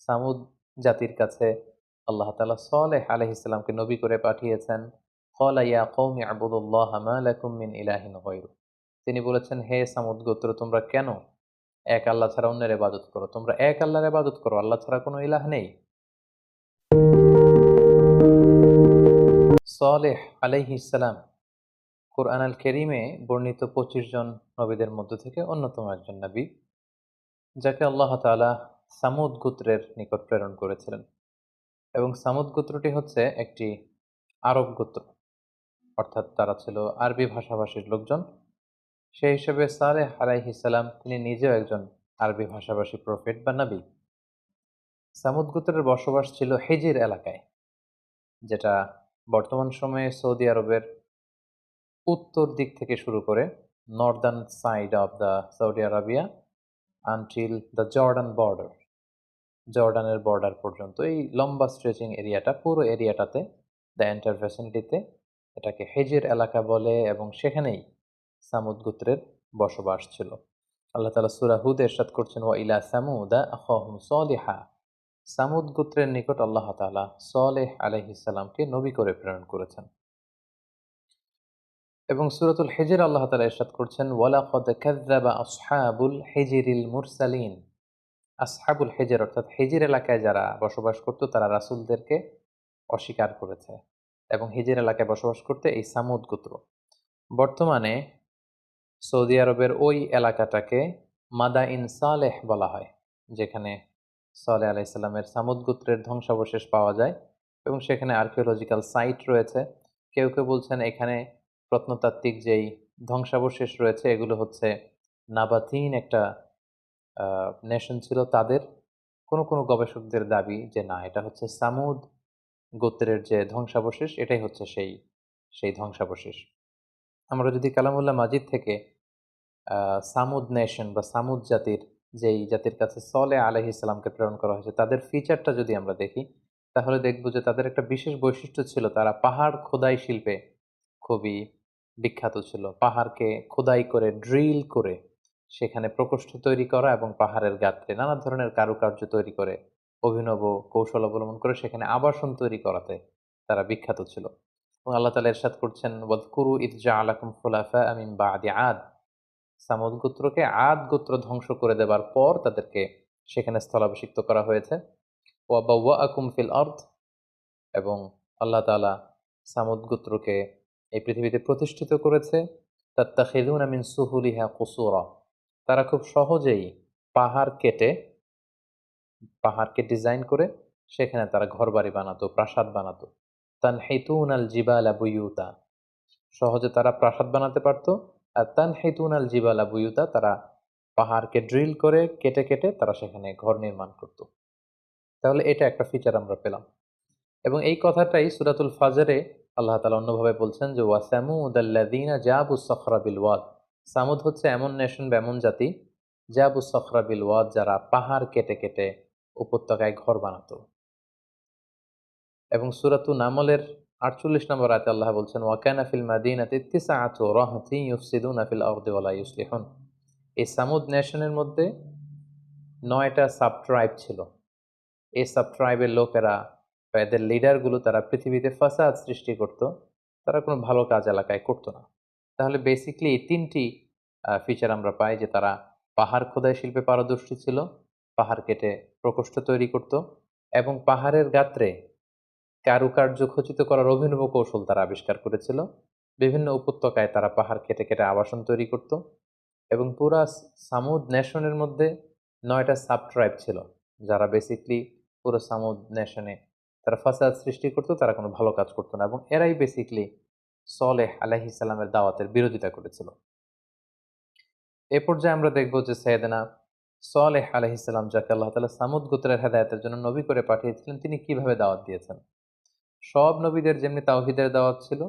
সামুদ জাতির কাছে আল্লাহ তাআলা সালেহ আলাইহিস সালামকে নবী করে পাঠিয়েছেন। ক্বালা ইয়া কওমি আ'বুদুল্লাহা মা লাকুম মিন ইলাহিন গায়রু। তিনি বলেছেন, হে সামুদ গোত্র, তোমরা কেন এক আল্লাহ ছাড়া অন্যের ইবাদত করো? তোমরা এক আল্লাহর ইবাদত করো, আল্লাহ ছাড়া কোনো ইলাহ নেই। সালেহ আলাইহিস সালাম কুরআন আল কারীমে বর্ণিত 25 জন নবীদের মধ্য থেকে অন্যতম একজন নবী, যাকে আল্লাহ তাআলা সামুদ গোত্রের নিকট প্রেরণ করেছিলেন। এবং সামুদ গোত্রটি হচ্ছে একটি আরব গোত্র, অর্থাৎ তারা ছিল আরবি ভাষাভাষীর লোকজন। সেই হিসেবে সালেহ আলাইহিস সালাম তিনি নিজেও একজন আরবি ভাষাভাষী প্রফেট বা নবী। সামুদ গোত্রের বসবাস ছিল হিজির এলাকায়, যেটা বর্তমান সময়ে সৌদি আরবের উত্তর দিক থেকে শুরু করে Northern side of the Saudi Arabia until the Jordan border, জর্ডানের বর্ডার পর্যন্ত এই লম্বা স্ট্রেচিং এরিয়াটা, পুরো এরিয়াটাতে, দ্য এন্টার ভ্যাসিনিটিতে এটাকে হেজের এলাকা বলে, এবং সেখানেই সামুদ গোত্রের বসবাস ছিল। আল্লাহ তাআলা সূরা হুদ ইরশাদ করছেন, ওয়া ইলা সামুদা আখাহুম সলিহা। সামুদ গোত্রের নিকট আল্লাহ তাআলা সালেহ আলাইহিস সালামকে নবী করে প্রেরণ করেছেন। এবং সূরাতুল হিজর আল্লাহ তাআলা ইরশাদ করছেন, ওয়ালাকাদ কাযযাবা আসহাবুল হিজরিল মুরসালিন। আসহাবুল হিজর অর্থাৎ হিজর এলাকায় যারা বসবাস করত তারা রাসূলদেরকে অস্বীকার করেছে। এবং হিজর এলাকায় বসবাস করতে এই সামুদ গোত্র। বর্তমানে সৌদি আরবের ওই এলাকাটাকে মাদাইন সালেহ বলা হয়, যেখানে সালেহ আলাইহিস সালামের সামুদ গোত্রের ধ্বংসাবশেষ পাওয়া যায় এবং সেখানে আর্কিওলজিক্যাল সাইট রয়েছে। কেউ কেউ বলছেন এখানে প্রত্নতাত্ত্বিক যেই ধ্বংসাবশেষ রয়েছে এগুলো হচ্ছে নাবাতিন একটা নেশন ছিল তাদের। কোনো কোনো গবেষকদের দাবি যে না, এটা হচ্ছে সামুদ গোত্রের যে ধ্বংসাবশেষ, এটাই হচ্ছে সেই সেই ধ্বংসাবশেষ। আমরা যদি কালামুল্লাহ মাজিদ থেকে সামুদ নেশন বা সামুদ জাতির, যেই জাতির কাছে সলে আলাইহিস সালামকে প্রেরণ করা হয়েছে, তাদের ফিচারটা যদি আমরা দেখি, তাহলে দেখব যে তাদের একটা বিশেষ বৈশিষ্ট্য ছিল, তারা পাহাড় খোদাই শিল্পে খুবই বিখ্যাত ছিল। পাহাড়কে খোদাই করে, ড্রিল করে সেখানে প্রকোষ্ঠ তৈরি করা এবং পাহাড়ের গাত্রে নানা ধরনের কারুকার্য তৈরি করে, অভিনব কৌশল অবলম্বন করে সেখানে আবাসন তৈরি করাতে তারা বিখ্যাত ছিল। এবং আল্লাহ তাআলা ইরশাদ করছেন, ওয়াযকুরু ইয জাআলাকুম খুলাফা মিন বা'দি আদ। সামুদ গোত্রকে আদ গোত্র ধ্বংস করে দেবার পর তাদেরকে সেখানে স্থলাভিষিক্ত করা হয়েছে। ওয়া বাওয়াআকুম ফিল আরদ, এবং আল্লাহ তাআলা সামুদ গোত্রকে এই পৃথিবীতে প্রতিষ্ঠিত করেছে। তাত্তাখিযুনা মিন সুহুলিহা কুসুরা, তারা খুব সহজেই পাহাড়কে ডিজাইন করে সেখানে তারা ঘরবাড়ি বানাতো, প্রাসাদ বানাতো। তানহিতুনাল জিবালা বুয়ুতা, সহজে তারা প্রাসাদ বানাতে পারত। আর তানহিতুনাল জিবালা বুয়ুতা, তারা পাহাড়কে ড্রিল করে কেটে কেটে তারা সেখানে ঘর নির্মাণ করত। তাহলে এটা একটা ফিচার আমরা পেলাম। এবং এই কথাটাই সূরাতুল ফাজরে আল্লাহ তাআলা অন্যভাবে বলছেন যে ওয়া সামুদাল্লাযীনা জাবুস সখরা বিল ওয়াদ। সামুদ হচ্ছে এমন নেশন বা এমন জাতি, জাবুস সখরা বিল ওয়াদ, যারা পাহাড় কেটে কেটে উপত্যকায় ঘর বানাতো। এবং সূরাতু নামলের ৪৮ নম্বর আয়াতে আল্লাহ বলছেন, ওয়া কানা ফিল মাদিনাতি তিসআতু রাহতিন ইউফসিদুনা ফিল আরদি ওয়া লা ইউসলিহুন। এই সামুদ নেশনের মধ্যে ৯টা সাব ট্রাইব ছিল। এই সাব ট্রাইবের লোকেরা বা এদের লিডারগুলো তারা পৃথিবীতে ফাসাদ সৃষ্টি করত, তারা কোনো ভালো কাজ এলাকায় করতো না। তাহলে বেসিক্যালি এই ৩টি ফিচার আমরা পাই, যে তারা পাহাড় খোদাই শিল্পে পারদর্শী ছিল, পাহাড় কেটে প্রকোষ্ঠ তৈরি করত, এবং পাহাড়ের গাত্রে কারুকার্য খচিত করার অভিনব কৌশল তারা আবিষ্কার করেছিল। বিভিন্ন উপত্যকায় তারা পাহাড় কেটে কেটে আবাসন তৈরি করত। এবং পুরা সামুদ নেশনের মধ্যে ৯টা সাব ট্রাইব ছিল, যারা বেসিকলি পুরো সামুদ নেশনে তারা ফাসাদ সৃষ্টি করতো, তারা কোনো ভালো কাজ করতো না, এবং এরাই বেসিকলি সলেহ আলাইহিস সালামের দাওয়াতের বিরোধিতা করেছিল। এ পর্যায়ে আমরা দেখব যে সাইয়েদনা সলেহ আলাইহিস সালাম, যাকে আল্লাহ তাআলা সামুদ গোত্রের হেদায়েতের জন্য নবী করে পাঠিয়েছিলেন, তিনি কিভাবে দাওয়াত দিয়েছেন। সব নবীদের যেমনি তাওহীদের দাওয়াত ছিল,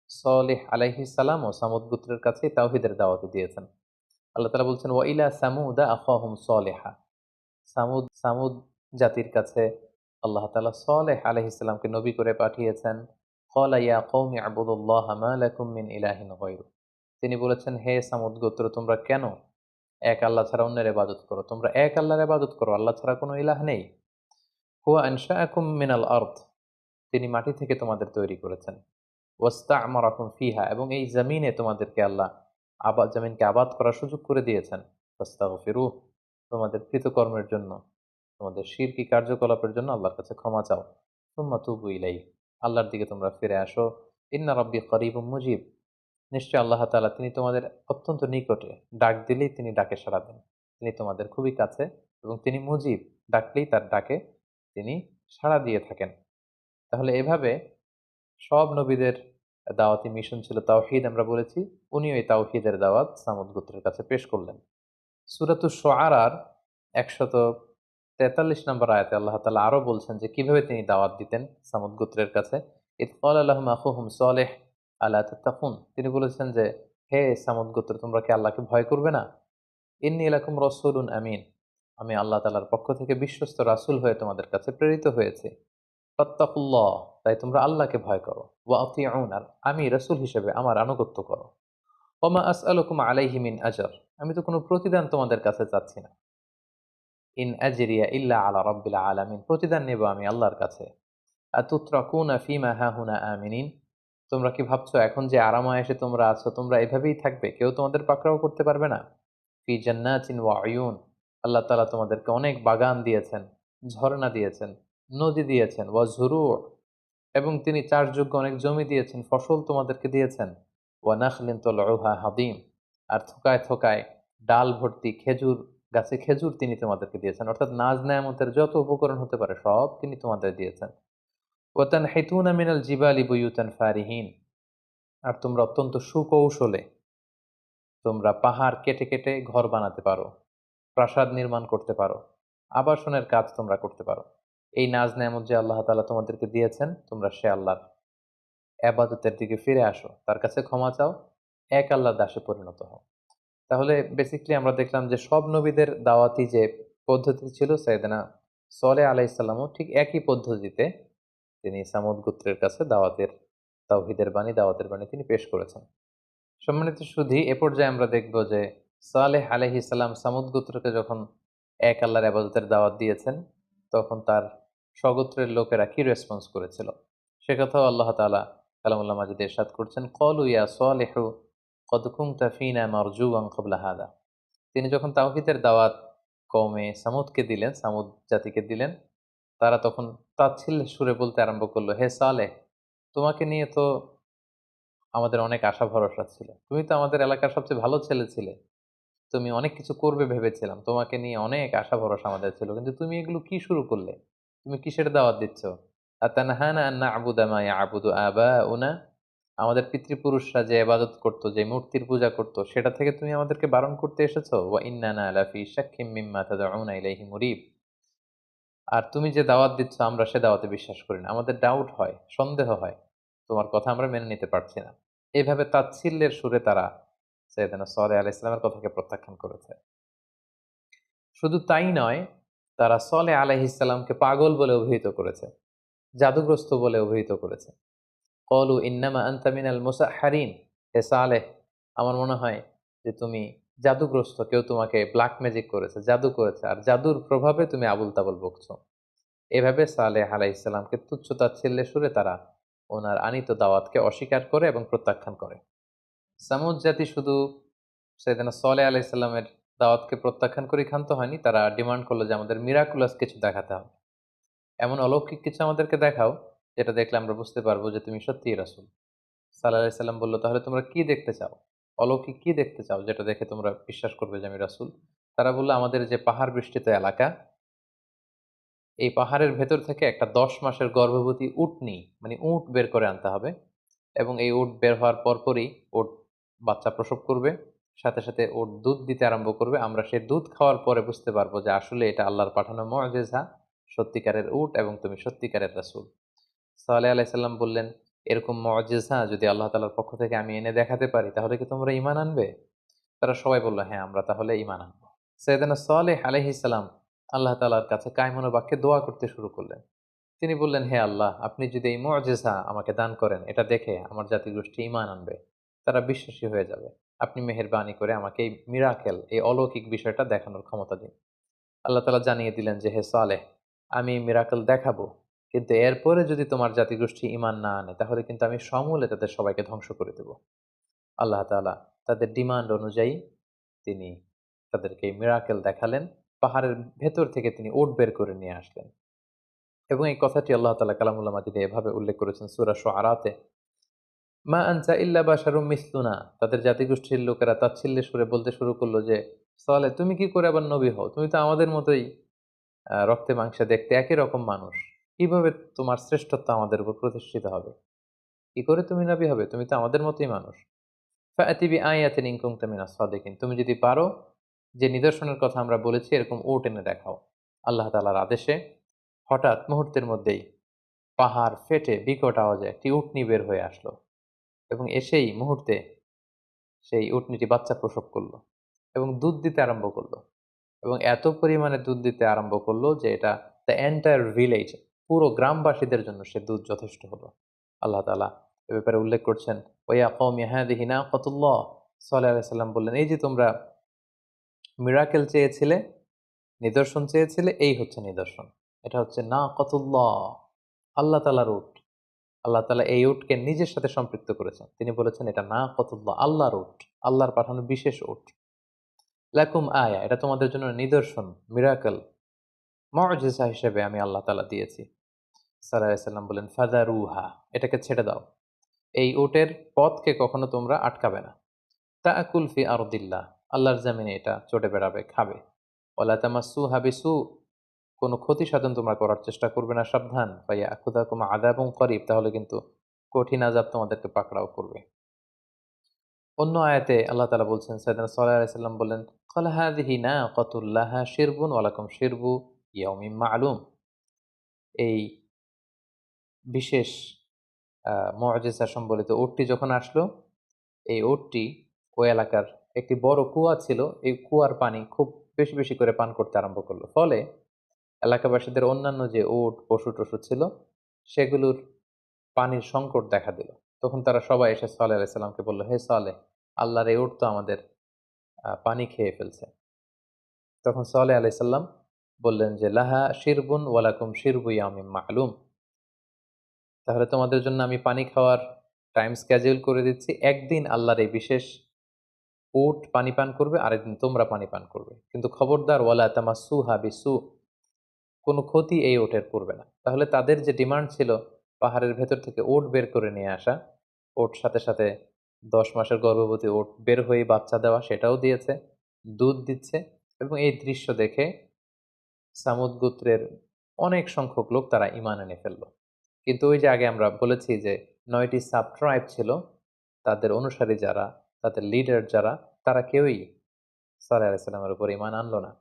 সলেহ আলাইহিস সালাম ও সামুদ গোত্রের কাছে তাওহীদের দাওয়াত দিয়েছেন। আল্লাহ তাআলা বলছেন, ওয়া ইলা সামুদা আখাহুম সলিহা। সামুদ জাতির কাছে আল্লাহ তাআলা সলেহ আলাইহিস সালামকে নবী করে পাঠিয়েছেন। ক্বালা ইয়া কওমি আ'বুদুল্লাহা মা লাকুম মিন ইলাহিন গায়রু। তিনি বলেছেন, হে সামুদ গোত্র, তোমরা কেন এক আল্লাহ ছাড়া অন্যের ইবাদত করো? তোমরা এক আল্লাহর ইবাদত করো, আল্লাহ ছাড়া কোনো ইলাহ নেই। হুয়া আনশাআকুম মিনাল আরদ, তিনি মাটি থেকে তোমাদের তৈরি করেছেন। ওয়াস্তা'মারাকুম ফিহা, এবং এই জমিনে তোমাদেরকে আল্লাহ জমিনকে আবাদ করার সুযোগ করে দিয়েছেন। ফাস্তাগফিরুহ, তোমাদের কৃতকর্মের জন্য, তোমাদের শিরকি কার্যকলাপের জন্য আল্লাহর কাছে ক্ষমা চাও। সুম্মা তুবু ইলাইহি, আল্লাহর দিকে তোমরা ফিরে আসো। ইন্না রাব্বি করিবুম মুজিব, নিশ্চয় আল্লাহ তাআলা তিনি তোমাদের অত্যন্ত নিকটে, ডাক দিলেই তিনি ডাকে সাড়া দেন। তিনি তোমাদের খুবই কাছে এবং তিনি মুজিব, ডাকলেই তার ডাকে তিনি সাড়া দিয়ে থাকেন। তাহলে এভাবে সব নবীদের দাওয়াতি মিশন ছিল তাওহীদ, আমরা বলেছি। উনিও এই তাওহীদের দাওয়াত সামুদ গোত্রের কাছে পেশ করলেন। সূরাতুশ শুআরার ১৪৩ নম্বর আয়াতে আল্লাহ তাআলা আরো বলছেন যে কিভাবে তিনি দাওয়াত দিতেন সামুদ গোত্রের কাছে। ইয ক্বালা লাহুম আখুহুম সালেহ আলা তাত্তাকুন, তিনি বলেছেন যে হে সামুদ গোত্র, তোমরা কি আল্লাহকে ভয় করবে না? ইন্নী লাকুম রাসূলুন আমিন, আমি আল্লাহ তাআলার পক্ষ থেকে বিশ্বস্ত রাসূল হয়ে তোমাদের কাছে প্রেরিত হয়েছি। ফাত্তাকুল্লাহ, তাই তোমরা আল্লাহকে ভয় করো। ওয়া আতিউন, আর আমি রাসূল হিসেবে আমার আনুগত্য করো। ওমা আসআলুকুম আলাইহি মিন আজর, আমি তো কোনো প্রতিদান তোমাদের কাছে চাচ্ছি না। ইন আজরিয়া ইল্লা আলা রাব্বিল আলামিন, প্রতিদান নেব আমি আল্লাহর কাছে। আতুতরাকুনা ফিমা হাহুনা আমিনিন, তোমরা কি ভাবছো এখন যে আরাম-আয়েশে তোমরা আছো, তোমরা এভাবেই থাকবে, কেউ তোমাদের পাকড়াও করতে পারবে না? ফি জান্নাতিন ওয়া উয়ুন, আল্লাহ তাআলা তোমাদেরকে অনেক বাগান দিয়েছেন, ঝর্ণা দিয়েছেন, নদী দিয়েছেন। ওয়া যুরু', এবং তিনি চাষযোগ্য অনেক জমি দিয়েছেন, ফসল তোমাদেরকে দিয়েছেন। ওয়া নাখলিন তালউহা হাদিম, আর থোকায় থোকায় ডাল ভর্তি খেজুর গাছে খেজুর তিনি তোমাদেরকে দিয়েছেন। অর্থাৎ নাজ নেয়ামতের যত উপকরণ হতে পারে সব তিনি তোমাদের দিয়েছেন। ওয়া তানহিতুনা মিনাল জিবালি বুয়ুতান ফারিহিন, আর তোমরা অত্যন্ত সুকৌশলে তোমরা পাহাড় কেটে কেটে ঘর বানাতে পারো, প্রাসাদ নির্মাণ করতে পারো, আবাসনের কাজ তোমরা করতে পারো। এই নাজ নেয়ামত যে আল্লাহ তাআলা তোমাদেরকে দিয়েছেন, তোমরা সে আল্লাহর এবাদতের দিকে ফিরে আসো, তার কাছে ক্ষমা চাও, এক আল্লাহর দাসে পরিণত হও। তাহলে বেসিক্যালি আমরা দেখলাম যে সব নবীদের দাওয়াতি যে পদ্ধতি ছিল, সাইয়েদনা সলেহ আলাইহিস সালামও ঠিক একই পদ্ধতিতে তিনি সামুদ গোত্রের কাছে তাওহীদের বাণী, দাওয়াতের বাণী তিনি পেশ করেছেন। সম্মানিত সুধী, এ পর্যায়ে আমরা দেখব যে সালেহ আলাইহিস সালাম সামুদ গোত্রকে যখন এক আল্লাহর ইবাদতের দাওয়াত দিয়েছেন, তখন তার স্বগোত্রের লোকেরা কি রেসপন্স করেছিল সে কথাও আল্লাহ তাআলা কালামুল্লাহ মাজিদে ইরশাদ করছেন। ক্বালু ইয়া সালিহু ক্বাদ কুনতা ফীনা মারজুওয়ান ক্বাবলা হাযা, তিনি যখন তাওহীদের দাওয়াত কওমে সামুদকে দিলেন, সামুদ জাতিকে দিলেন, তারা তখন তাচ্ছিল্যের সুরে বলতে আরম্ভ করলো, হে সালেহ, তোমাকে নিয়ে তো আমাদের অনেক আশা ভরসা ছিল, তুমি তো আমাদের এলাকার সবচেয়ে ভালো ছেলে ছিলে, তুমি অনেক কিছু করবে ভেবেছিলাম, তোমাকে নিয়ে অনেক আশা ভরসা আমাদের ছিল, কিন্তু তুমি এগুলো কি শুরু করলে? তুমি কিসের দাওয়াত দিচ্ছ? আতানহানা আন না'বুদা মা ইয়া'বুদু আবাউনা, আমাদের পিতৃপুরুষরা যে ইবাদত করত, যে মূর্তির পূজা করত, সেটা থেকে তুমি আমাদেরকে বারণ করতে এসেছো। ওয়া ইন্নানা লাফি শাক্কিম মিম্মা তাদউনা ইলাইহি মুরিব, আর তুমি যে দাওয়াত দিচ্ছ আমরা সে দাওয়াতে বিশ্বাস করি না, আমাদের ডাউট হয়, সন্দেহ হয়, তোমার কথা আমরা মেনে নিতে পারছি না। এইভাবে তাচ্ছিল্যের সুরে তারা সাইয়েদনা সালেহ আলাইহিস সালামের কথাকে প্রত্যাখ্যান করেছে। শুধু তাই নয়, তারা সালেহ আলাইহিস সালামকে পাগল বলে অভিহিত করেছে, জাদুগ্রস্ত বলে অভিহিত করেছে। ক্বালু ইন্নামা আনতা মিনাল মুসাহহারিন, হে সালেহ, আমার মনে হয় যে তুমি জাদুগ্রস্ত, কেউ তোমাকে ব্ল্যাক ম্যাজিক করেছে, জাদু করেছে, আর জাদুর প্রভাবে তুমি আবুল তাবুল বকছো। এভাবে সালেহ আলাইহিস সালামকে তুচ্ছ তাচ্ছিল্যের সুরে তারা ওনার আনিত দাওয়াতকে অস্বীকার করে এবং প্রত্যাখ্যান করে। সামুদ জাতি শুধু সাইয়েদনা সালেহ আলাইহিস সালামের দাওয়াতকে প্রত্যাখ্যান করে ক্ষান্ত হয়নি, তারা ডিমান্ড করলো যে আমাদের মিরাকুলাস কিছু দেখাতে হবে, এমন অলৌকিক কিছু আমাদেরকে দেখাও যেটা দেখলে আমরা বুঝতে পারবো যে তুমি সত্যিই রাসূল। সাল্লাল্লাহু আলাইহি সাল্লাম বলল, তাহলে তোমরা কি দেখতে চাও? অলৌকিক কি দেখতে চাও যেটা দেখে তোমরা বিশ্বাস করবে যে আমি রাসূল? তারা বলল, আমাদের যে পাহাড় বেষ্টিত এলাকা, এই পাহাড়ের ভেতর থেকে একটা ১০ মাসের গর্ভবতী উটনী, মানে উট বের করে আনতে হবে, এবং এই উট বের হওয়ার পরপরই উট বাচ্চা প্রসব করবে, সাথে সাথে উট দুধ দিতে আরম্ভ করবে। আমরা সেই দুধ খাওয়ার পরে বুঝতে পারবো যে আসলে এটা আল্লাহর পাঠানো মুআজিজা, সত্যিকারের উট, এবং তুমি সত্যিকারের রাসূল। সালেহ আলাইহিস সালাম বললেন, এরকম মুআজিজা যদি আল্লাহ তাআলার পক্ষ থেকে আমি এনে দেখাতে পারি, তাহলে কি তোমরা ঈমান আনবে? তারা সবাই বলল, হ্যাঁ, আমরা তাহলে ঈমান আনবো। সাইয়েদনা সালেহ আলাইহিস সালাম আল্লাহ তাআলার কাছে কায়মনো বাক্যে দোয়া করতে শুরু করলেন। তিনি বললেন, হে আল্লাহ, আপনি যদি এই মুআজিজা আমাকে দান করেন, এটা দেখে আমার জাতিগোষ্ঠী ঈমান আনবে, তারা বিশ্বাসী হয়ে যাবে। আপনি মেহেরবানি করে আমাকে এই মিরাকেল, এই অলৌকিক বিষয়টা দেখানোর ক্ষমতা দিন। আল্লাহ তাআলা জানিয়ে দিলেন যে, হে সালেহ, আমি মিরাকল দেখাবো, কিন্তু এরপরে যদি তোমার জাতিগোষ্ঠী ঈমান না আনে তাহলে কিন্তু আমি সমূলে তাদের সবাইকে ধ্বংস করে দেব। আল্লাহ তাআলা তাদের ডিমান্ড অনুযায়ী তিনি তাদেরকে মিরাকেল দেখালেন। পাহাড়ের ভেতর থেকে তিনি উট বের করে নিয়ে আসলেন। এবং এই কথাটি আল্লাহ তাআলা কালামুল্লাহ মাজিদে এভাবে উল্লেখ করেছেন সূরা শুআরাতে, মা আনতা ইল্লা বাশারুম মিসলুনা। তাদের জাতিগোষ্ঠীর লোকেরা তাচ্ছিল্যের সুরে বলতে শুরু করলো যে, সালেহ তুমি কি করে আবার নবী হও? তুমি তো আমাদের মতোই রক্তে মাংসে দেখতে একই রকম মানুষ। কিভাবে তোমার শ্রেষ্ঠত্ব আমাদের উপর প্রতিষ্ঠিত হবে? কি করে তুমি নবী হবে? তুমি তো আমাদের মতোই মানুষ। ফাআতি বিআয়াতিন ইন কুনতা মিনাস সাদিকিন। তুমি যদি পারো যে নিদর্শনের কথা আমরা বলেছি এরকম উট এনে দেখাও। আল্লাহ তাআলার আদেশে হঠাৎ মুহূর্তের মধ্যেই পাহাড় ফেটে বিকট আওয়াজে একটি উটনী বের হয়ে আসলো এবং এসেই মুহূর্তে সেই উটনীটি বাচ্চা প্রসব করলো এবং দুধ দিতে আরম্ভ করলো এবং এত পরিমাণে দুধ দিতে আরম্ভ করলো যে এটা দ্য এন্টায়ার ভিলেজ, পুরো গ্রামবাসীদের জন্য সে দুধ যথেষ্ট হলো। আল্লাহ তাআলা এ ব্যাপারে উল্লেখ করছেন, ওয়া কওমি হাযিহি নাকাতুল্লাহ। সালেহ আলাইহিস সালাম বললেন, এই যে তোমরা মিরাকেল চেয়েছিলে, নিদর্শন চেয়েছিলে, এই হচ্ছে নিদর্শন। এটা হচ্ছে নাকাতুল্লাহ, আল্লাহ তাআলার উট। আল্লাহ তাআলা এই উটকে নিজের সাথে সম্পৃক্ত করেছেন। তিনি বলেছেন এটা নাকাতুল্লাহ, আল্লাহর উট, আল্লাহর পাঠানো বিশেষ উট। লাকুম আয়া, এটা তোমাদের জন্য নিদর্শন, মিরাকেল, মুজিজা হিসেবে আমি আল্লাহ তাআলা দিয়েছি। সাল্লাল্লাহু আলাইহি সাল্লাম বলেন, ফাযারুহা, এটাকে ছেড়ে দাও। এই উটের পথকে কখনো তোমরা আটকাবে না। তাআকুল ফি আরদিল্লাহ, আল্লাহর জমিনে এটা চটে বেড়াবে, খাবে। ওয়ালা তামাসসুহা বিসু, কোনো ক্ষতি সাধন তোমরা করার চেষ্টা করবে না, সাবধান। ফায়াখুযাকুম আযাবুন করিব, তাহলে কিন্তু কঠিন আযাব তোমাদেরকে পাকড়াও করবে। অন্য আয়াতে আল্লাহ তাআলা বলছেন, সাইয়েদনা সাল্লাল্লাহু আলাইহি সাল্লাম বললেন, ক্বাল হাযিহি নাকাতুল লাহা শিরবুন ওয়া লাকুম শিরবু ইয়াউমিন মা'লুম। এই বিশেষ মুজিজা সম্বলিত উটটি যখন আসলো, এই উটটি ওই এলাকার একটি বড় কুয়া ছিল, এই কুয়ার পানি খুব বেশি বেশি করে পান করতে আরম্ভ করলো। ফলে এলাকাবাসীদের অন্যান্য যে উট পশু-টশু ছিল সেগুলোর পানির সংকট দেখা দিল। তখন তারা সবাই এসে সালেহ আলাইহিস সালামকে বলল, হে সালেহ, আল্লাহর এই উট তো আমাদের পানি খেয়ে ফেলছে। তখন সালেহ আলাইহিস সালাম বললেন যে, লাহা শিরবুন ওয়া লাকুম শিরবু ইয়াউমিন মা'লুম। তাহলে তোমাদের জন্য আমি পানি খাওয়ার টাইম স্কেডিউল করে দিচ্ছি। একদিন আল্লাহর এই বিশেষ উট পানি পান করবে, আরেকদিন তোমরা পানি পান করবে। কিন্তু খবরদার ওয়ালা তামাসসুহা বিসু, কোনো ক্ষতি এই উটের করবে না। তাহলে তাদের যে ডিমান্ড ছিল পাহাড়ের ভেতর থেকে উট বের করে নিয়ে আসা, উট সাথে সাথে ১০ মাসের গর্ভবতী উট বের হয়ে বাচ্চা দেওয়া, সেটাও দিয়েছে, দুধ দিচ্ছে। এবং এই দৃশ্য দেখে সামুদ গোত্রের অনেক সংখ্যক লোক তারা ঈমান এনে ফেলল। কিন্তু ওই যে আগে আমরা বলেছি যে ৯ টি সাব ট্রাইব ছিল, তাদের অনুসারী যারা, তাদের লিডার যারা, তারা কেউই সালেহ আলাইহিস সালামের উপর ঈমান আনলো না।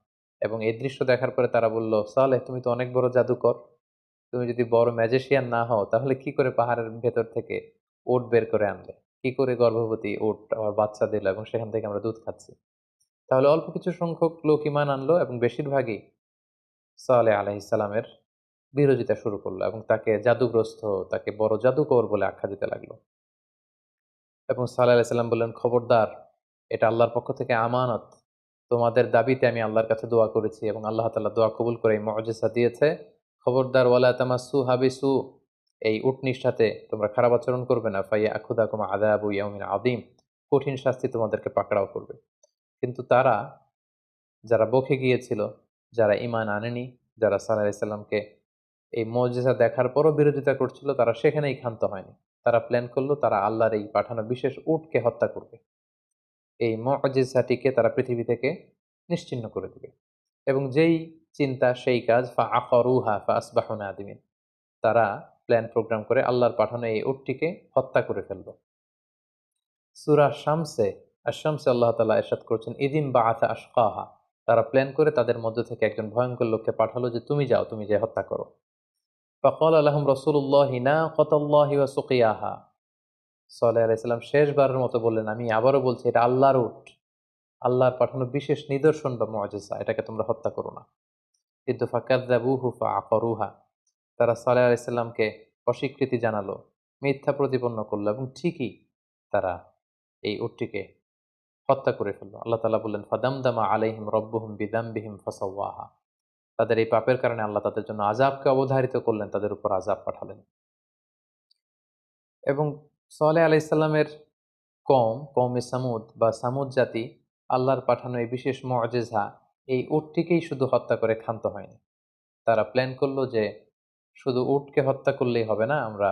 এবং এই দৃশ্য দেখার পরে তারা বলল, সালেহ তুমি তো অনেক বড় জাদুকর। তুমি যদি বড় ম্যাজিশিয়ান না হও তাহলে কি করে পাহাড়ের ভেতর থেকে উট বের করে আনলে? কি করে গর্ভবতী উট আবার বাচ্চা দিল এবং সেখান থেকে আমরা দুধ খাচ্ছি? তাহলে অল্প কিছু সংখ্যক লোক ঈমান আনলো এবং বেশিরভাগই সালেহ আলাইহিস সালামের বিরোধিতা শুরু করলো এবং তাকে জাদুগ্রস্ত, তাকে বড় জাদুকর বলে আখ্যা দিতে লাগলো। এবং সালেহ আলাইহিস সালাম বললেন, খবরদার, এটা আল্লাহর পক্ষ থেকে আমানত। তোমাদের দাবিতে আমি আল্লাহর কাছে দোয়া করেছি এবং আল্লাহ তাআলা দোয়া কবুল করে এই মুজিজা দিয়েছে। খবরদার, ওয়ালা তামাসসুহা বিসু, এই উটনীর সাথে তোমরা খারাপ আচরণ করবে না। ফায়াখুযাকুম আযাবু ইয়াউমিন আযীম, কঠিন শাস্তি তোমাদেরকে পাকড়াও করবে। কিন্তু তারা, যারা বকে গিয়েছিল, যারা ঈমান আনেনি, যারা সালেহ আলাইহিস সালামকে এই মুজিজা দেখার পরও বিরোধিতা করছিল, তারা সেখানেই ক্ষান্ত হয়নি। তারা প্ল্যান করলো তারা আল্লাহর এই পাঠানো বিশেষ উটকে হত্যা করবে। এই মুজিজাটিকে তারা পৃথিবী থেকে নিশ্চিহ্ন করে দিবে। এবং যেই চিন্তা সেই কাজ, ফাআকারুহা ফাআসবাহু নাদিমিন। তারা প্ল্যান প্রোগ্রাম করে আল্লাহর পাঠানো এই উটটিকে হত্যা করে ফেলল। সূরা শামসে, আশ-শামসে আল্লাহ তাআলা ইরশাদ করছেন, ইযিম বাআসা আশকাহা। তারা প্ল্যান করে তাদের মধ্য থেকে একজন ভয়ঙ্কর লোককে পাঠালো যে তুমি যাও, তুমি যেয়ে হত্যা করো। ফাকালা লাহুম রাসূলুল্লাহি নাকাতাল্লাহি ওয়া সুকিয়াহা। সালেহ আলাইহিস সালাম শেষবারের মতো বললেন, আমি আবারও বলছি এটা আল্লাহর উট, আল্লাহর পাঠানো বিশেষ নিদর্শন বা মুজিজা, এটাকে তোমরা হত্যা করো না। কিন্তু ফাকাযযাবুহু ফাআকারুহা, তারা সালেহ আলাইহিস সালামকে অস্বীকৃতি জানালো, মিথ্যা প্রতিপন্ন করলো এবং ঠিকই তারা এই উটটিকে হত্যা করে ফেলল। আল্লাহ তাআলা বললেন, ফাদামদামা আলাইহিম রাব্বুহুম বিযামবিহিম ফাসাওয়াহা। তাদের এই পাপের কারণে আল্লাহ তাদের জন্য আযাবকে অবধারিত করলেন, তাদের উপর আযাব পাঠালেন। এবং সালেহ আলাইহিসসালামের কওমে সামুদ বা সামুদ জাতি আল্লাহর পাঠানো এই বিশেষ মুআজিজা, এই উটটিকেই শুধু হত্যা করে ক্ষান্ত হয়নি। তারা প্ল্যান করলো যে শুধু উটকে হত্যা করলেই হবে না, আমরা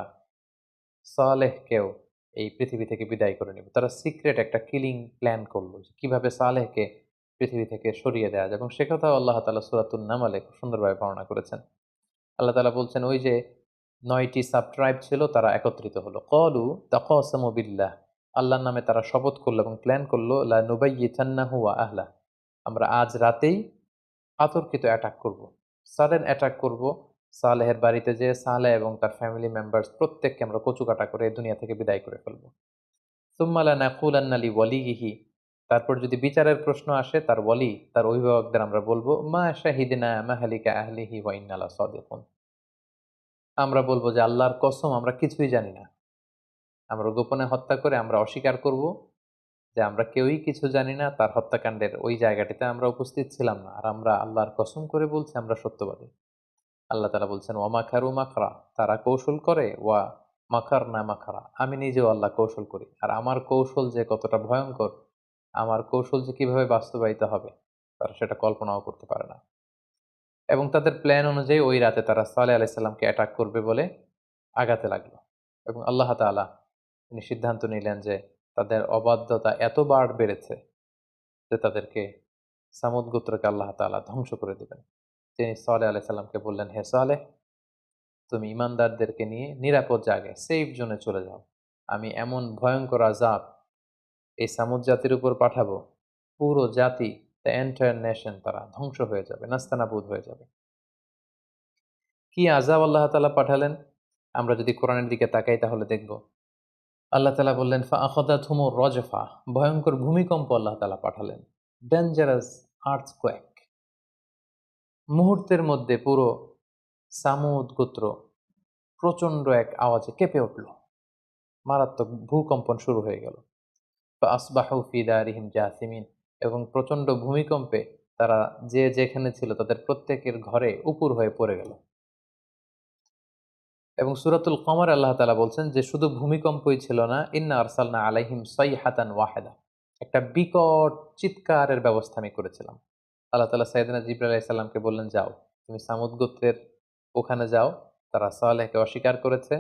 সালেহকেও এই পৃথিবী থেকে বিদায় করে নেব। তারা সিক্রেট একটা কিলিং প্ল্যান করলো যে কিভাবে সালেহকে পৃথিবী থেকে সরিয়ে দেওয়া যায়, এবং সে কথাও আল্লাহ তাআলা সূরাতুন নামলে খুব সুন্দরভাবে বর্ণনা করেছেন। আল্লাহ তাআলা বলছেন, ওই যে ৯টি সাব ট্রাইব ছিল তারা একত্রিত হলো। ক্বালু তাকাসামু বিল্লাহ, আল্লাহর নামে তারা শপথ করলো এবং প্ল্যান করলো, লা নুবাইয়িতান্নাহু ওয়া আহলা, আমরা আজ রাতেই অতর্কিত অ্যাটাক করব, সাডেন অ্যাটাক করব সালেহের বাড়িতে, যেয়ে সালেহ এবং তার ফ্যামিলি মেম্বার্স প্রত্যেককে আমরা কচুকাটা করে দুনিয়া থেকে বিদায় করে ফেলব। সুম্মা লানাকুলান্না লিওয়ালিয়িহি, তারপর যদি বিচারের প্রশ্ন আসে তার ওয়ালি, তার অভিভাবকদের আমরা বলবো, মা শাহিদনা মাহলিকা আহলিহি ওয়া ইন্না লাসাদিকুন, আমরা বলবো যে আল্লাহর কসম আমরা কিছুই জানি না। আমরা গোপনে হত্যা করে আমরা অস্বীকার করব যে আমরা কেউই কিছু জানি না, তার হত্যাকাণ্ডের ওই জায়গাটিতে আমরা উপস্থিত ছিলাম না, আর আমরা আল্লাহর কসম করে বলছি আমরা সত্যবাদী। আল্লাহ তাআলা বলছেন, ওয়া মাকারু মাকরা, তারা কৌশল করে, ওয়া মাকারনা মাকরা, আমি নিজেও আল্লাহ কৌশল করি, আর আমার কৌশল যে কতটা ভয়ঙ্কর, আমার কৌশল যে কিভাবে বাস্তবায়িত হবে তারা সেটা কল্পনাও করতে পারে না। এবং তাদের প্ল্যান অনুযায়ী ওই রাতে তারা সালেহ আলাইহিস সালামকে অ্যাটাক করবে বলে আগাতে লাগলো। এবং আল্লাহ তাআলা তিনি সিদ্ধান্ত নিলেন যে তাদের অবাধ্যতা এতবার বেড়েছে যে তাদেরকে সামুদ গোত্রকে আল্লাহ তাআলা ধ্বংস করে দিবেন। তিনি সালেহ আলাইহিস সালামকে বললেন, হে সালেহ, তুমি ইমানদারদেরকে নিয়ে নিরাপদ জায়গায় সেফ জোনে চলে যাও। আমি এমন ভয়ঙ্কর আযাব এই সামুদ জাতির উপর পাঠাবো, পুরো জাতি, দ্য এন্টায়ার নেশন, তারা ধ্বংস হয়ে যাবে, নাস্তানাবুদ হয়ে যাবে। কি আযাব আল্লাহ তাআলা পাঠালেন আমরা যদি কোরআনের দিকে তাকাই তাহলে দেখব। আল্লাহ তাআলা বললেন, ফাআখাযাতহুমুর রাজফা, ভয়ঙ্কর ভূমিকম্প আল্লাহ তাআলা পাঠালেন। ডেঞ্জারাস আর্থকোয়েক, মুহূর্তের মধ্যে পুরো সামুদ গোত্র প্রচন্ড এক আওয়াজে কেঁপে উঠল, মারাত্মক ভূকম্পন শুরু হয়ে গেল। ফাআসবাহু ফি দারিহিম জাসিমিন, এবং প্রচন্ড ভূমিকম্পে তারা যে যেখানে ছিল তাদের প্রত্যেকের ঘরে উপুর হয়ে পড়ে গেল। এবং সূরাতুল কমর আল্লাহ তাআলা বলছেন যে শুধু ভূমিকম্পই ছিল না, ইন্না আরসালনা আলাইহিম সাইহাতান ওয়াহিদা, একটা বিকট চিৎকারের ব্যবস্থা আমি করেছিলাম। আল্লাহ তাআলা সাইয়েদনা জিবরাইল আলাইহিস সালামকে বললেন, যাও তুমি সামুদ গোত্রের ওখানে যাও, তারা সালেহকে অস্বীকার করেছে,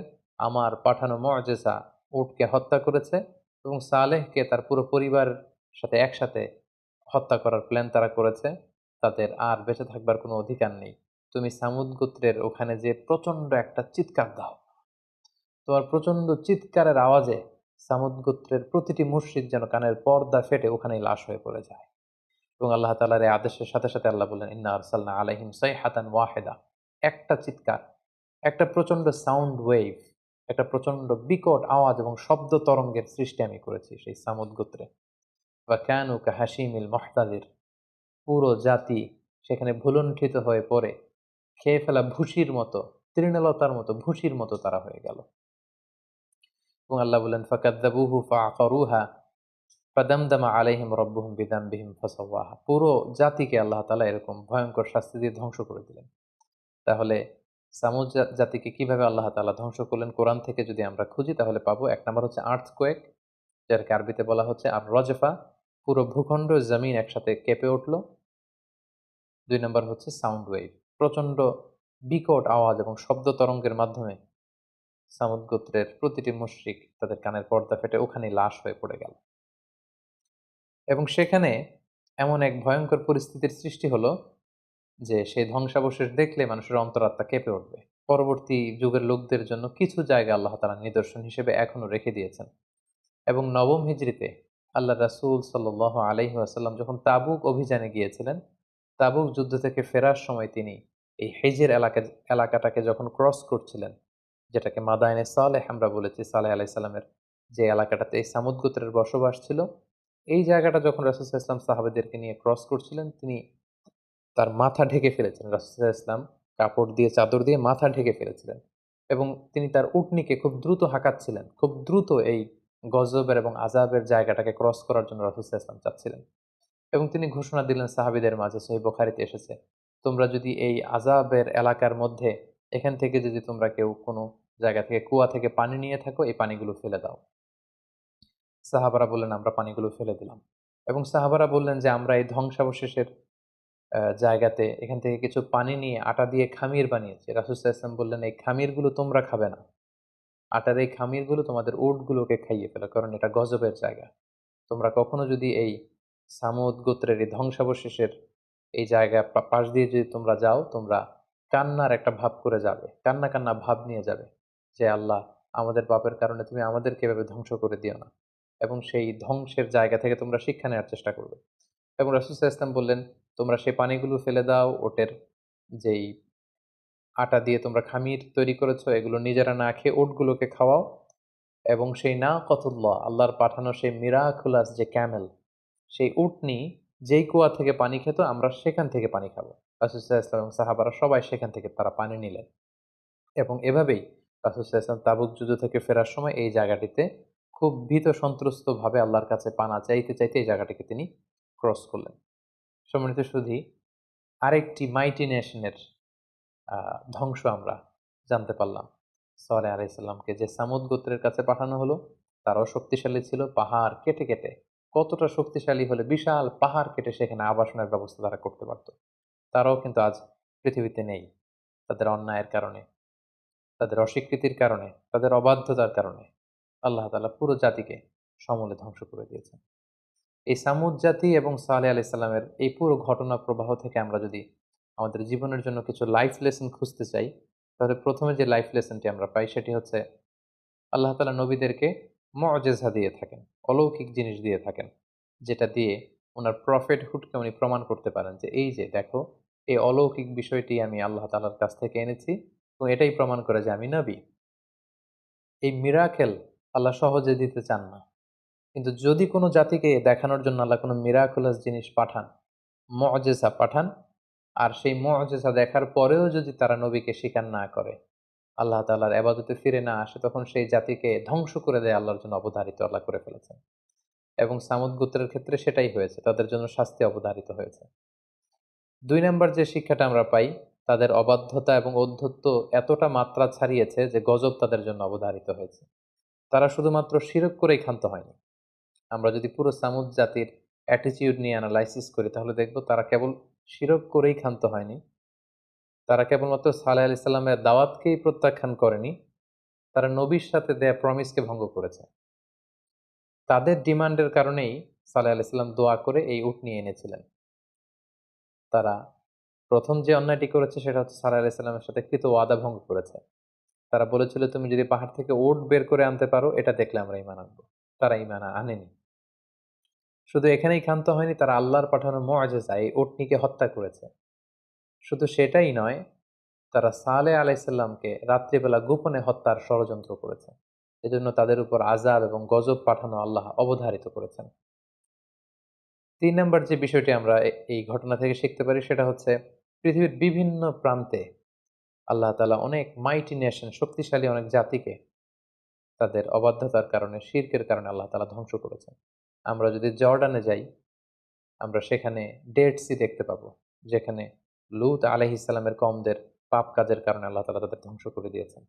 আমার পাঠানো মুআজিজা উটকে হত্যা করেছে, এবং সালেহকে তার পুরো পরিবারের সাথে একসাথে হত্যা করার প্ল্যান তারা করেছে, তাদের আর বেঁচে থাকবার কোনো অধিকার নেই। তুমি সামুদ গোত্রের ওখানে যে প্রচন্ড একটা চিৎকার দাও, তোমার প্রচন্ড চিৎকারের আওয়াজে সামুদ গোত্রের প্রতিটি মুশরিক যেন কানের পর্দা ফেটে ওখানেই লাশ হয়ে পড়ে যায়। এবং আল্লাহ তাআলার এই আদেশের সাথে সাথে আল্লাহ বললেন, ইন্না আরসালনা আলাইহিম সাইহাতান ওয়াহিদা, একটা চিৎকার, একটা প্রচন্ড সাউন্ড ওয়েভ, একটা প্রচন্ড বিকট আওয়াজ এবং শব্দ তরঙ্গের সৃষ্টি আমি করেছি সেই সামুদ গোত্রে। ওয়া কানু কাহাশিমিল মুহতাদির, পুরো জাতি সেখানে ভুলুণ্ঠিত হয়ে পড়ে খেয়ে ফেলা ভুসির মতো, তৃণলতার মতো, ভুসির মতো তারা হয়ে গেল। এবং আল্লাহ বললেন, ফাকাযযাবুহু ফাআকারুহা ফাদামদামা আলাইহিম রাব্বুহুম বিযামবিহিম ফাসাওয়াহা, পুরো জাতিকে আল্লাহ তাআলা এরকম ভয়ঙ্কর শাস্তি দিয়ে ধ্বংস করে দিলেন। তাহলে সামুদ জাতিকে কিভাবে আল্লাহ তাআলা ধ্বংস করলেন কোরআন থেকে যদি আমরা খুঁজি তাহলে পাবো, এক নম্বর হচ্ছে আর্থকোয়েক, যাকে আরবিতে বলা হচ্ছে আর রজফা, পুরো ভূখণ্ড জমিন একসাথে কেঁপে উঠল। ২ নম্বর হচ্ছে সাউন্ড ওয়েভ, প্রচন্ড বিকট আওয়াজ এবং শব্দ তরঙ্গের মাধ্যমে সামুদ গোত্রের প্রতিটি মুশরিক তাদের কানের পর্দা ফেটে ওখানেই লাশ হয়ে পড়ে গেল। এবং সেখানে এমন এক ভয়ঙ্কর পরিস্থিতির সৃষ্টি হলো যে সেই ধ্বংসাবশেষ দেখলে মানুষের অন্তরাত্মা কেঁপে উঠবে। পরবর্তী যুগের লোকদের জন্য কিছু জায়গা আল্লাহ তাআলা নিদর্শন হিসেবে এখনো রেখে দিয়েছেন। এবং নবম হিজরিতে আল্লাহ রাসূল সাল্লাল্লাহু আলাইহি ওয়াসাল্লাম যখন তাবুক অভিযানে গিয়েছিলেন, তাবুক যুদ্ধ থেকে ফেরার সময় তিনি এই হিজর এলাকাটাকে যখন ক্রস করছিলেন, যেটাকে মাদায়েনে সালেহ আমরা বলেছি, সালেহ আলাইহিস সালামের যে এলাকাটাতে এই সামুদ গোত্রের বসবাস ছিল, এই জায়গাটা যখন রাসূল সাল্লাল্লাহু আলাইহি ওয়াসাল্লাম সাহাবাদেরকে নিয়ে ক্রস করছিলেন, তিনি তার মাথা ঢেকে ফেলেছিলেন। রাসূল সাল্লাল্লাহু আলাইহি ওয়াসাল্লাম কাপড় দিয়ে, চাদর দিয়ে মাথা ঢেকে ফেলেছিলেন। এবং তিনি তার উটনীকে খুব দ্রুত হাঁকাচ্ছিলেন। খুব দ্রুত এই গজবের এবং আযাবের জায়গাটাকে ক্রস করার জন্য রাসূল সাল্লাল্লাহু আলাইহি ওয়াসাল্লাম চাচ্ছিলেন। এবং তিনি ঘোষণা দিলেন সাহাবীদের মাঝে, সহিহ বুখারীতে এসেছে, তোমরা যদি এই আযাবের এলাকার মধ্যে এখান থেকে যদি তোমরা কেউ কোনো জায়গা থেকে কুয়া থেকে পানি নিয়ে থাকো, এই পানিগুলো ফেলে দাও। সাহাবারা বললেন, আমরা পানিগুলো ফেলে দিলাম। এবং সাহাবারা বললেন যে, আমরা এই ধ্বংসাবশেষের জায়গাতে এখান থেকে কিছু পানি নিয়ে আটা দিয়ে খামির বানিয়েছি। রাসূল সাল্লাল্লাহু আলাইহি ওয়াসাল্লাম বললেন, এই খামিরগুলো তোমরা খাবে না। আটার এই খামিরগুলো তোমাদের উটগুলোকে খাইয়ে ফেলো, কারণ এটা গজবের জায়গা। তোমরা কখনো যদি এই সামুদ গোত্রের এই ধ্বংসাবশেষের এই জায়গা পাশ দিয়ে যদি তোমরা যাও, তোমরা কান্নার একটা ভাব করে যাবে, কান্না কান্না ভাব নিয়ে যাবে যে, আল্লাহ, আমাদের পাপের কারণে তুমি আমাদেরকে এভাবে ধ্বংস করে দিও না। এবং সেই ধ্বংসের জায়গা থেকে তোমরা শিক্ষা নেওয়ার চেষ্টা করবে। এবং রাসূল সাল্লাল্লাহু আলাইহি ওয়াসাল্লাম বললেন, তোমরা সেই পানিগুলো ফেলে দাও, ওটের যেই আটা দিয়ে তোমরা খামির তৈরি করেছো এগুলো নিজেরা না খেয়ে উটগুলোকে খাওয়াও। এবং সেই নাকাতুল্লাহ, আল্লাহর পাঠানো সেই মিরাকুলাস যে ক্যামেল, সেই উটনি যেই কুয়া থেকে পানি খেত, আমরা সেখান থেকে পানি খাবো। রাসূল সাল্লাল্লাহু আলাইহি ওয়াসাল্লাম এবং সাহাবারা সবাই সেখান থেকে তারা পানি নিলেন। এবং এভাবেই রাসূল সাল্লাল্লাহু আলাইহি ওয়াসাল্লাম তাবুক যুদ্ধ থেকে ফেরার সময় এই জায়গাটিতে খুব ভীত সন্ত্রস্তভাবে আল্লাহর কাছে পানা চাইতে চাইতে এই জায়গাটিকে তিনি ক্রস করলেন। সম্মানিত সুধী, আরেকটি মাইটি নেশনের ধ্বংস আমরা জানতে পারলাম। সালেহ আলাইহিস সালামকে যে সামুদ গোত্রের কাছে পাঠানো হলো, তারাও শক্তিশালী ছিল। পাহাড় কেটে কেটে, কতটা শক্তিশালী হলে বিশাল পাহাড় কেটে সেখানে আবাসনের ব্যবস্থা তারা করতে পারত। তারাও কিন্তু আজ পৃথিবীতে নেই। তাদের অন্যায়ের কারণে, তাদের অস্বীকৃতির কারণে, তাদের অবাধ্যতার কারণে আল্লাহ তাআলা পুরো জাতিকে সমূলে ধ্বংস করে দিয়েছেন। এই সামুদ জাতি এবং সালেহ আলাইহিস সালামের এই পুরো ঘটনা প্রবাহ থেকে আমরা যদি আমাদের জীবনের জন্য কিছু লাইফ লেসন খুঁজতে চাই, তাহলে প্রথমে যে লাইফ লেসনটি আমরা পাই সেটি হচ্ছে, আল্লাহ তাআলা নবীদেরকে মুঅজিজা দিয়ে থাকেন, অলৌকিক জিনিস দিয়ে থাকেন, যেটা দিয়ে ওনার প্রফেটহুডকে উনি প্রমাণ করতে পারেন যে, এই যে দেখো, এই অলৌকিক বিষয়টি আমি আল্লাহ তাআলার কাছ থেকে এনেছি এবং এটাই প্রমাণ করে যে আমি নবী। এই মিরাকেল আল্লাহ সহজে দিতে চান না। কিন্তু যদি কোনো জাতিকে দেখানোর জন্য আল্লাহ কোনো মিরাকুলাস জিনিস পাঠান, মুঅজিজা পাঠান, আর সেই মুঅজিজা দেখার পরেও যদি তারা নবীকে স্বীকার না করে, আল্লাহ তাআলার ইবাদতে ফিরে না আসে, তখন সেই জাতিকে ধ্বংস করে দেয়া আল্লাহর জন্য অবধারিত আল্লাহ করে ফেলেছেন। এবং সামুদ গোত্রের ক্ষেত্রে সেটাই হয়েছে। তাদের জন্য শাস্তি অবধারিত হয়েছে। ২ নাম্বার যে শিক্ষাটা আমরা পাই, তাদের অবাধ্যতা এবং ঔদ্ধত্য এতটা মাত্রা ছাড়িয়েছে যে গজব তাদের জন্য অবধারিত হয়েছে। তারা শুধুমাত্র শিরক করেই ক্ষান্ত হয়নি। আমরা যদি পুরো সামুদ জাতির অ্যাটিটিউড নিয়ে অ্যানালাইসিস করি, তাহলে দেখব তারা কেবল শিরক করেই ক্ষান্ত হয়নি। তারা কেবলমাত্র সালেহ আলাইহিস সালামের দাওয়াতকেই প্রত্যাখ্যান করেনি, তারা নবীর সাথে দেয়া প্রমিসকে ভঙ্গ করেছে। তাদের ডিমান্ডের কারণেই সালেহ আলাইহিস সালাম দোয়া করে এই উট নিয়ে এনেছিলেন। তারা ১ম যে অন্যায়টি করেছে সেটা হচ্ছে সালেহ আলাইহিস সালামের সাথে কৃত ওয়াদা ভঙ্গ করেছে। তারা বলেছিল, তুমি যদি পাহাড় থেকে উট বের করে আনতে পারো, এটা দেখলে আমরা ঈমান আনবো। তারা ঈমান আনেনি। শুধু এখানেই ক্ষান্ত হয়নি, তারা আল্লাহর পাঠানো মুঅজিজা এই উটনীকে হত্যা করেছে। শুধু সেটাই নয়, তারা সালেহ আলাইহিস সালামকে রাত্রিবেলা গোপনে হত্যার ষড়যন্ত্র করেছে। এজন্য তাদের উপর আযাব এবং গজব পাঠানো আল্লাহ অবধারিত করেছেন। ৩ নাম্বার যে বিষয়টি আমরা এই ঘটনা থেকে শিখতে পারি সেটা হচ্ছে, পৃথিবীর বিভিন্ন প্রান্তে আল্লাহ তাআলা অনেক মাইটি নেশন, শক্তিশালী অনেক জাতিকে তাদের অবাধ্যতার কারণে, শিরকের কারণে আল্লাহ তাআলা ধ্বংস করেছেন। আমরা যদি জর্ডানে যাই, আমরা সেখানে ডেড সি দেখতে পাবো, যেখানে লূত আলাইহিস সালামের কওমদের পাপ কাজের কারণে আল্লাহ তাআলা তাদের ধ্বংস করে দিয়েছেন।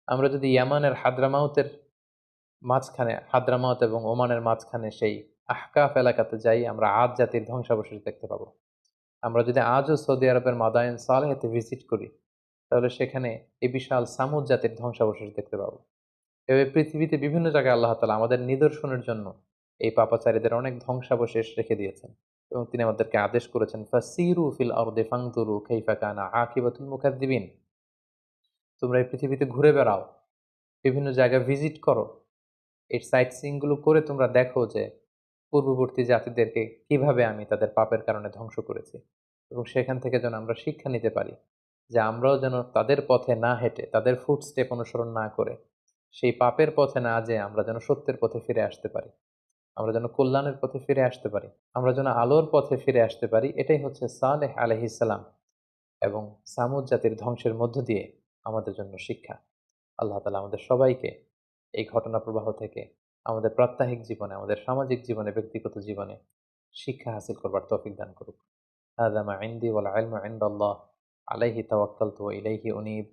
আমরা যদি ইয়ামানের হাদ্রামাউতের মাঝখানে, হাদ্রামাউত এবং ওমানের মাঝখানে সেই আহকাফ এলাকাতে যাই, আমরা আদ জাতির ধ্বংসাবশেষ দেখতে পাবো। আমরা যদি আজও সৌদি আরবের মাদায়েন সালেহেতে ভিজিট করি, তাহলে সেখানে এই বিশাল সামুদ জাতির ধ্বংসাবশেষ দেখতে পাবো। এভাবে পৃথিবীতে বিভিন্ন জায়গায় আল্লাহ তাআলা আমাদের নিদর্শনের জন্য এই পাপাচারীদের অনেক ধ্বংসাবশেষ রেখে দিয়েছেন এবং তিনি আমাদেরকে আদেশ করেছেন, ফাসিরু ফিল আরদি ফানজুরু কাইফা কানা আকিবাতুল মুকাদ্দিবিন। তোমরা এই পৃথিবীতে ঘুরে বেড়াও, বিভিন্ন জায়গায় ভিজিট করো, এই সাইট সিইং গুলো করে তোমরা দেখো যে পূর্ববর্তী জাতিদেরকে কিভাবে আমি তাদের পাপের কারণে ধ্বংস করেছি, এবং সেখান থেকে যেন আমরা শিক্ষা নিতে পারি যে আমরাও যেন তাদের পথে না হেঁটে, তাদের ফুটস্টেপ অনুসরণ না করে, সেই পাপের পথে না যেয়ে আমরা যেন সত্যের পথে ফিরে আসতে পারি, আমরা যেন কল্যাণের পথে ফিরে আসতে পারি, আমরা যেন আলোর পথে ফিরে আসতে পারি। এটাই হচ্ছে সালেহ আলাইহিস সালাম এবং সামুদ জাতির ধ্বংসের মধ্য দিয়ে আমাদের জন্য শিক্ষা। আল্লাহ তাআলা আমাদের সবাইকে এই ঘটনা প্রবাহ থেকে আমাদের প্রাত্যহিক জীবনে, আমাদের সামাজিক জীবনে, ব্যক্তিগত জীবনে শিক্ষা হাসিল করবার তৌফিক দান করুক। হাযা মা ইনদি ওয়াল ইলমু ইনদাল্লাহ। আলাইহি তাওয়াক্কালতু ওয়া ইলাইহি উনীব।